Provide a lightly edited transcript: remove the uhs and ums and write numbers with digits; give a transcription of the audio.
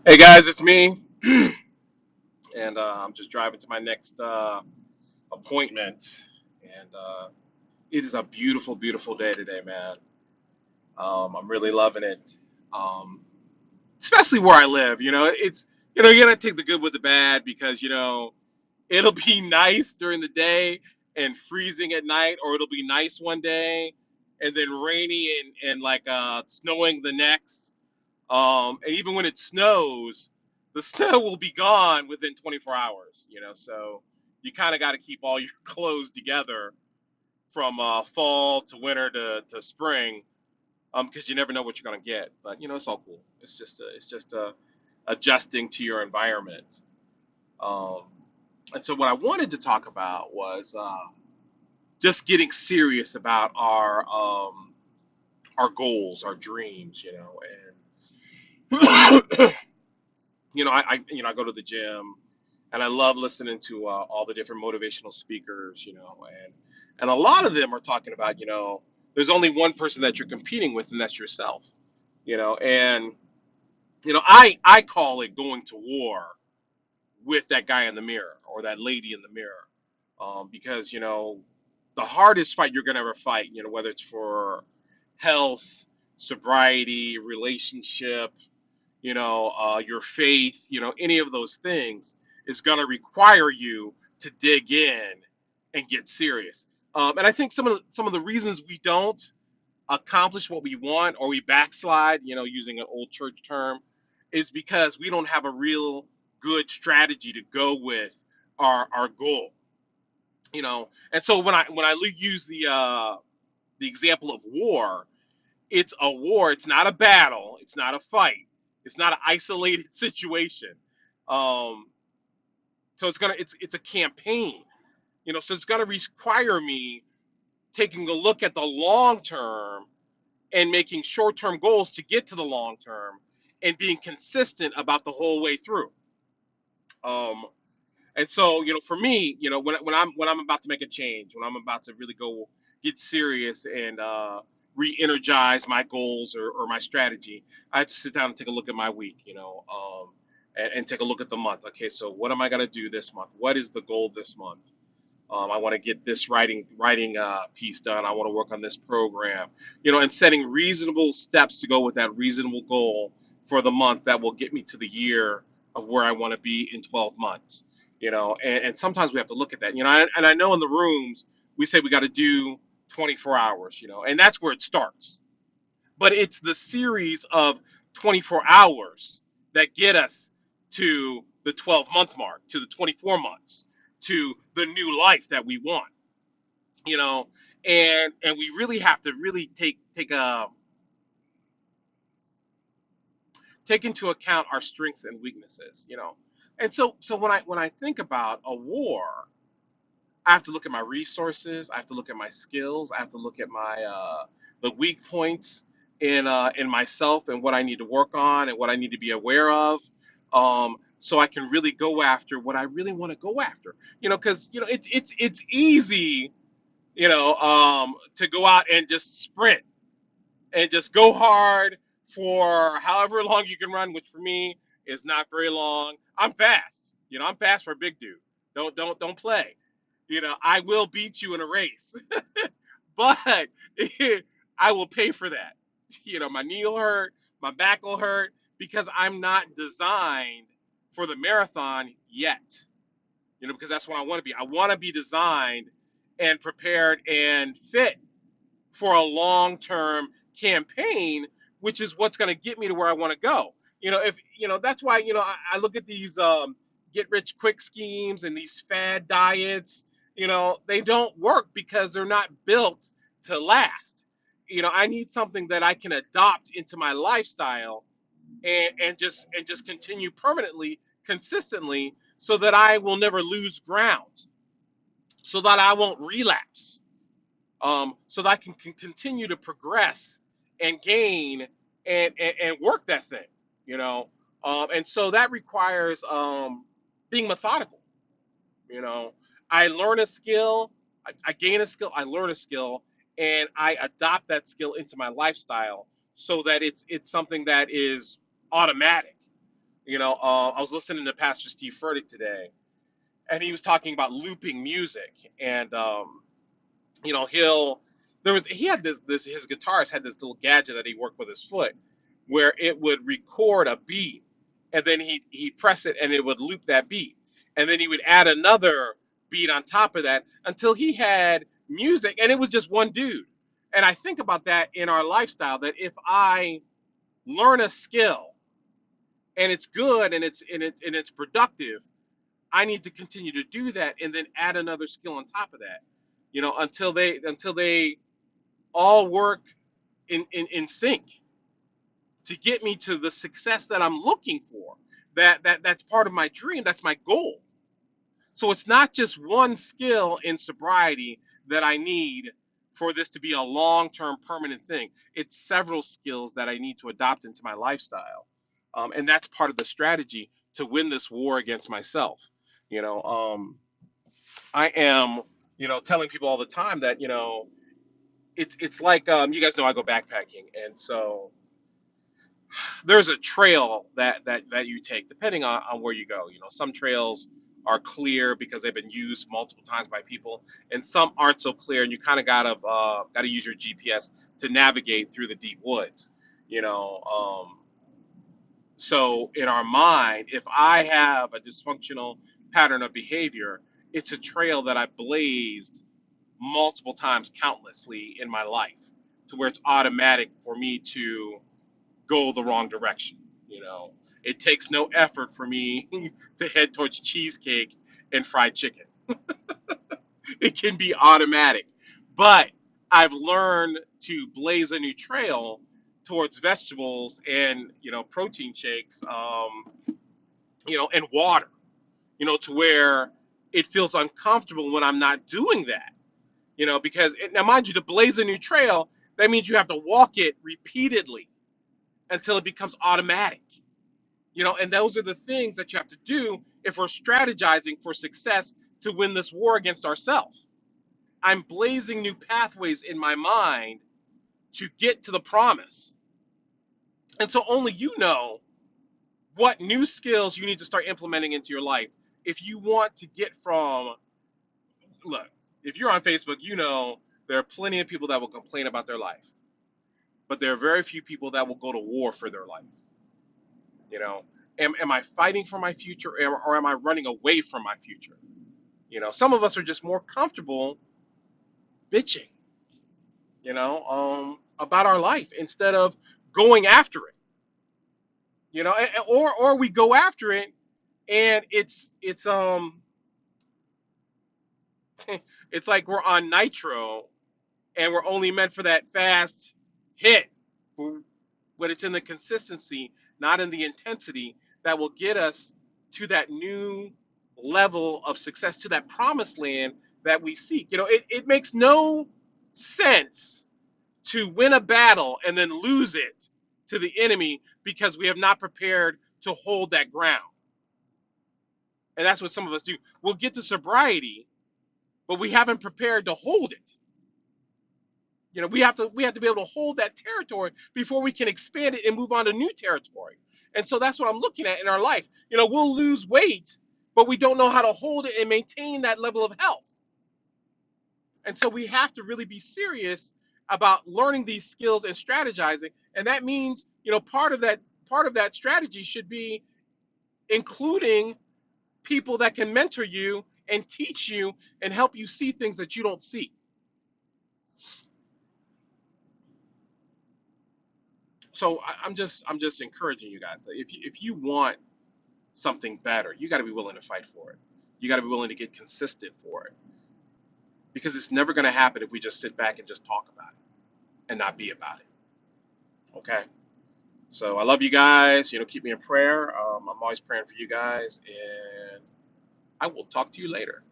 Hey guys, it's me, and I'm just driving to my next appointment, and it is a beautiful, beautiful day today, man. I'm really loving it, um, especially where I live. You gotta take the good with the bad because it'll be nice during the day and freezing at night, or it'll be nice one day and then rainy and like snowing the next. And even when it snows, the snow will be gone within 24 hours, so you kind of got to keep all your clothes together from fall to winter to spring, because you never know what you're going to get. But, it's all cool. It's just adjusting to your environment. Um, and so what I wanted to talk about was just getting serious about our goals, our dreams, and I go to the gym, and I love listening to all the different motivational speakers, and a lot of them are talking about, there's only one person that you're competing with, and that's yourself, and I call it going to war with that guy in the mirror or that lady in the mirror, because the hardest fight you're gonna ever fight, whether it's for health, sobriety, relationship, your faith, any of those things is going to require you to dig in and get serious. And I think some of the reasons we don't accomplish what we want, or we backslide, using an old church term, is because we don't have a real good strategy to go with our goal. And so when I use the example of war, it's a war. It's not a battle. It's not a fight. It's not an isolated situation. Um, so it's a campaign. So it's gonna require me taking a look at the long term and making short term goals to get to the long term, and being consistent about the whole way through. Um, and so for me, when I'm about to make a change, when I'm about to really go get serious and re-energize my goals, or my strategy, I have to sit down and take a look at my week, and take a look at the month. Okay, so what am I going to do this month? What is the goal this month? I want to get this writing piece done. I want to work on this program, and setting reasonable steps to go with that reasonable goal for the month that will get me to the year of where I want to be in 12 months. And sometimes we have to look at that. And I know in the rooms we say we got to do 24 hours, and that's where it starts. But it's the series of 24 hours that get us to the 12-month mark, to the 24 months, to the new life that we want, you know, and we really have to really take into account our strengths and weaknesses. And so when I think about a war, I have to look at my resources. I have to look at my skills. I have to look at my the weak points in myself, and what I need to work on and what I need to be aware of, so I can really go after what I really want to go after. Because it's easy, to go out and just sprint and just go hard for however long you can run, which for me is not very long. I'm fast. I'm fast for a big dude. Don't play. I will beat you in a race, but I will pay for that. My knee will hurt, my back will hurt, because I'm not designed for the marathon yet. Because that's what I want to be. I want to be designed and prepared and fit for a long-term campaign, which is what's going to get me to where I want to go. If that's why I look at these get rich quick schemes and these fad diets. They don't work because they're not built to last. I need something that I can adopt into my lifestyle, and just continue permanently, consistently, so that I will never lose ground, so that I won't relapse, so that I can continue to progress and gain, and work that thing, you know. And so that requires being methodical. You know, I learn a skill, I gain a skill, I learn a skill, and I adopt that skill into my lifestyle, so that it's something that is automatic. I was listening to Pastor Steve Furtick today, and he was talking about looping music, and he'll there was he had this his guitarist had this little gadget that he worked with his foot, where it would record a beat, and then he'd press it and it would loop that beat, and then he would add another beat on top of that until he had music, and it was just one dude. And I think about that in our lifestyle, that if I learn a skill and it's good and it's productive, I need to continue to do that and then add another skill on top of that, until they all work in sync to get me to the success that I'm looking for. That's part of my dream. That's my goal. So it's not just one skill in sobriety that I need for this to be a long-term permanent thing. It's several skills that I need to adopt into my lifestyle. And that's part of the strategy to win this war against myself. You know, I am, telling people all the time that, it's like, you guys know I go backpacking, and so there's a trail that you take depending on where you go. Some trails are clear because they've been used multiple times by people, and some aren't so clear, and you kind of gotta use your GPS to navigate through the deep woods. You know, so in our mind, if I have a dysfunctional pattern of behavior, it's a trail that I blazed multiple times, countlessly in my life, to where it's automatic for me to go the wrong direction. You know, it takes no effort for me to head towards cheesecake and fried chicken. It can be automatic. But I've learned to blaze a new trail towards vegetables and, protein shakes, and water, to where it feels uncomfortable when I'm not doing that. Because now, mind you, to blaze a new trail, that means you have to walk it repeatedly until it becomes automatic. And those are the things that you have to do if we're strategizing for success to win this war against ourselves. I'm blazing new pathways in my mind to get to the promise. And so only you know what new skills you need to start implementing into your life if you want to get from, look, if you're on Facebook, there are plenty of people that will complain about their life, but there are very few people that will go to war for their life. Am I fighting for my future, or am I running away from my future? Some of us are just more comfortable bitching, about our life instead of going after it. Or we go after it, and it's like we're on nitro, and we're only meant for that fast hit, but it's in the consistency, not in the intensity, that will get us to that new level of success, to that promised land that we seek. It makes no sense to win a battle and then lose it to the enemy because we have not prepared to hold that ground. And that's what some of us do. We'll get to sobriety, but we haven't prepared to hold it. We have to be able to hold that territory before we can expand it and move on to new territory. And so that's what I'm looking at in our life. We'll lose weight, but we don't know how to hold it and maintain that level of health. And so we have to really be serious about learning these skills and strategizing. And that means, part of that strategy should be including people that can mentor you and teach you and help you see things that you don't see. So I'm just encouraging you guys. If you want something better, you got to be willing to fight for it. You got to be willing to get consistent for it, because it's never going to happen if we just sit back and just talk about it and not be about it. Okay. So I love you guys. Keep me in prayer. I'm always praying for you guys, and I will talk to you later.